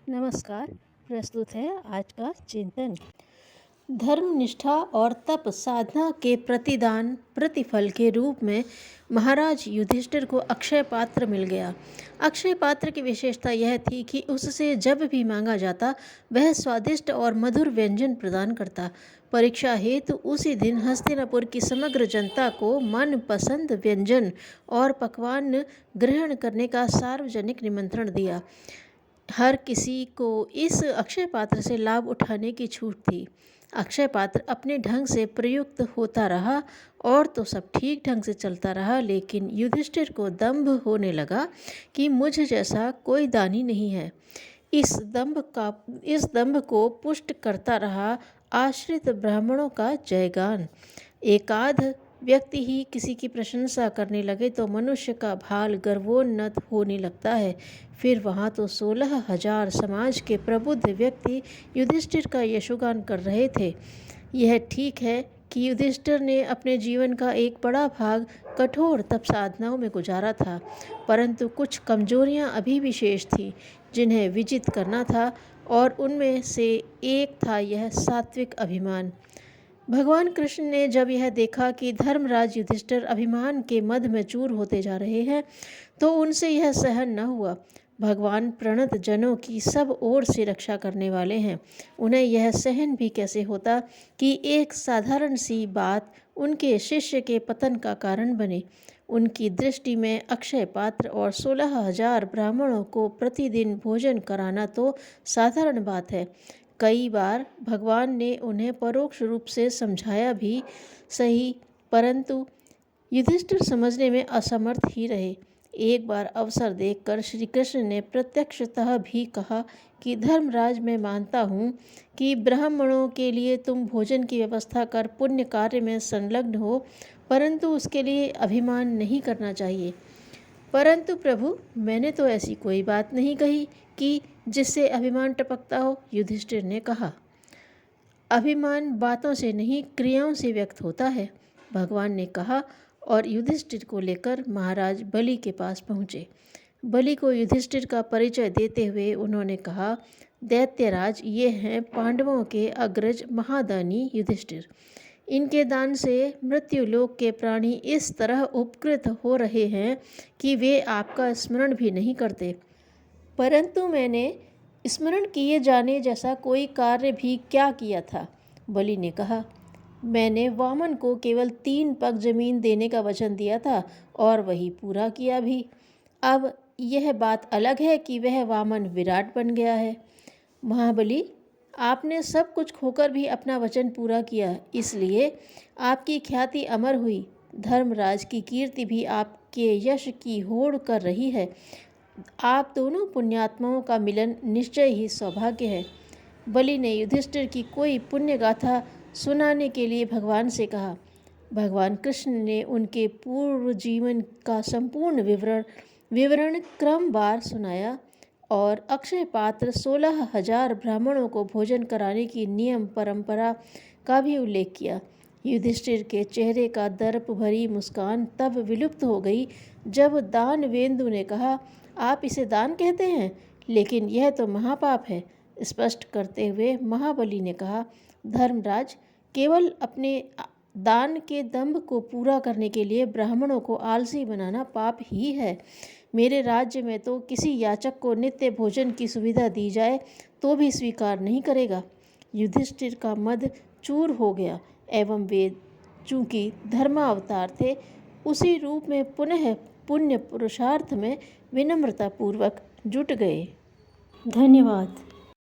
नमस्कार। प्रस्तुत है आज का चिंतन। धर्म निष्ठा और तप साधना के प्रतिदान प्रतिफल के रूप में महाराज युधिष्ठिर को अक्षय पात्र मिल गया। अक्षय पात्र की विशेषता यह थी कि उससे जब भी मांगा जाता वह स्वादिष्ट और मधुर व्यंजन प्रदान करता। परीक्षा हेतु उसी दिन हस्तिनापुर की समग्र जनता को मनपसंद व्यंजन और पकवान ग्रहण करने का सार्वजनिक निमंत्रण दिया। हर किसी को इस अक्षय पात्र से लाभ उठाने की छूट थी। अक्षय पात्र अपने ढंग से प्रयुक्त होता रहा और तो सब ठीक ढंग से चलता रहा, लेकिन युधिष्ठिर को दंभ होने लगा कि मुझ जैसा कोई दानी नहीं है। इस दंभ को पुष्ट करता रहा आश्रित ब्राह्मणों का जयगान। एकाध व्यक्ति ही किसी की प्रशंसा करने लगे तो मनुष्य का भाल गर्वोन्नत होने लगता है। फिर वहाँ तो 16,000 समाज के प्रबुद्ध व्यक्ति युधिष्ठिर का यशोगान कर रहे थे। यह ठीक है कि युधिष्ठिर ने अपने जीवन का एक बड़ा भाग कठोर तप साधनाओं में गुजारा था, परंतु कुछ कमजोरियां अभी भी शेष थीं जिन्हें विजित करना था, और उनमें से एक था यह सात्विक अभिमान। भगवान कृष्ण ने जब यह देखा कि धर्मराज युधिष्ठिर अभिमान के मद में चूर होते जा रहे हैं तो उनसे यह सहन न हुआ। भगवान प्रणत जनों की सब ओर से रक्षा करने वाले हैं, उन्हें यह सहन भी कैसे होता कि एक साधारण सी बात उनके शिष्य के पतन का कारण बने। उनकी दृष्टि में अक्षय पात्र और 16,000 ब्राह्मणों को प्रतिदिन भोजन कराना तो साधारण बात है। कई बार भगवान ने उन्हें परोक्ष रूप से समझाया भी सही, परंतु युधिष्ठिर समझने में असमर्थ ही रहे। एक बार अवसर देखकर श्री कृष्ण ने प्रत्यक्षतः भी कहा कि धर्मराज, मैं मानता हूँ कि ब्राह्मणों के लिए तुम भोजन की व्यवस्था कर पुण्य कार्य में संलग्न हो, परंतु उसके लिए अभिमान नहीं करना चाहिए। परंतु प्रभु, मैंने तो ऐसी कोई बात नहीं कही कि जिससे अभिमान टपकता हो, युधिष्ठिर ने कहा। अभिमान बातों से नहीं क्रियाओं से व्यक्त होता है, भगवान ने कहा, और युधिष्ठिर को लेकर महाराज बलि के पास पहुँचे। बलि को युधिष्ठिर का परिचय देते हुए उन्होंने कहा, दैत्यराज, ये हैं पांडवों के अग्रज महादानी युधिष्ठिर। इनके दान से मृत्युलोक के प्राणी इस तरह उपकृत हो रहे हैं कि वे आपका स्मरण भी नहीं करते, परंतु मैंने स्मरण किए जाने जैसा कोई कार्य भी क्या किया था? बलि ने कहा, मैंने वामन को केवल 3 पग जमीन देने का वचन दिया था और वही पूरा किया भी। अब यह बात अलग है कि वह वामन विराट बन गया है। महाबली, आपने सब कुछ खोकर भी अपना वचन पूरा किया, इसलिए आपकी ख्याति अमर हुई। धर्मराज की कीर्ति भी आपके यश की होड़ कर रही है। आप दोनों पुण्यात्माओं का मिलन निश्चय ही सौभाग्य है। बलि ने युधिष्ठिर की कोई पुण्य गाथा सुनाने के लिए भगवान से कहा। भगवान कृष्ण ने उनके पूर्व जीवन का संपूर्ण विवरण क्रमवार सुनाया और अक्षय पात्र 16,000 ब्राह्मणों को भोजन कराने की नियम परंपरा का भी उल्लेख किया। युधिष्ठिर के चेहरे का दर्प भरी मुस्कान तब विलुप्त हो गई जब दानवेंदु ने कहा, आप इसे दान कहते हैं, लेकिन यह तो महापाप है। स्पष्ट करते हुए महाबली ने कहा, धर्मराज, केवल अपने दान के दंभ को पूरा करने के लिए ब्राह्मणों को आलसी बनाना पाप ही है। मेरे राज्य में तो किसी याचक को नित्य भोजन की सुविधा दी जाए तो भी स्वीकार नहीं करेगा। युधिष्ठिर का मद चूर हो गया एवं वे चूंकि धर्मावतार थे, उसी रूप में पुनः पुण्य पुरुषार्थ में विनम्रतापूर्वक जुट गए। धन्यवाद।